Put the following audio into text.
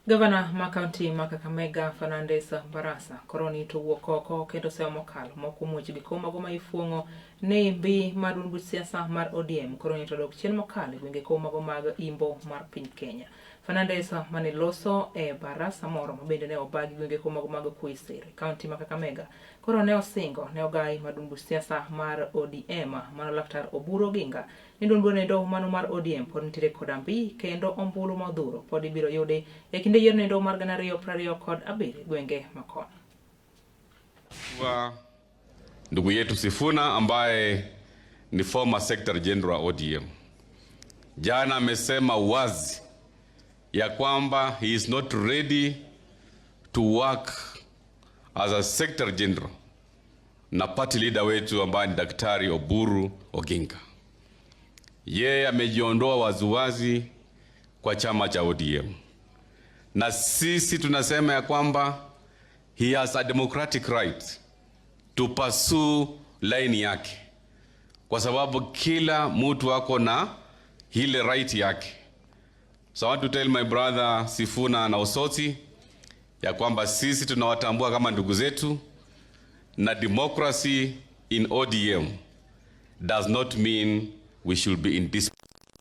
Gavana ma kaunti ma Kakamega Fernandes Barasa koroni to wuok oko kendo seyo mokalo moko muoch gi koma go ma ifuongo ne mbi mar duond siasa mar ODM koroni to dok chien mokalo gwenge koma go mag Imbo mar piny Kenya. Fernandes mane loso e Barasa moro mabende ne obagi gwenge koma go mag Kuisere kaunti ma Kakamega koro ne osingo ne ogai mar duond siasa mar ODM mano Laktar Oburu Oginga ni duond nendo mano mar ODM pod nitiere koda mbi kendo ombulu modhuro pod ibiro yude e kinde yiero nendo mar 2027 gwenge makon. Ndugu yetu Sifuna ambaye ni former secretary general ODM jana amesema wazi ya kwamba he is not ready to work as a secretary general na party leader wetu ambaye ni Daktari Oburu Oginga. Yeye amejiondoa waziwazi kwa chama cha ODM. Na sisi tunasema ya kwamba he has a democratic right to pursue line yake, kwa sababu kila mtu ako na ile right yake. So I want to tell my brother Sifuna na Osoti ya kwamba sisi tunawatambua kama ndugu zetu, na democracy in ODM does not mean we should be in dispute.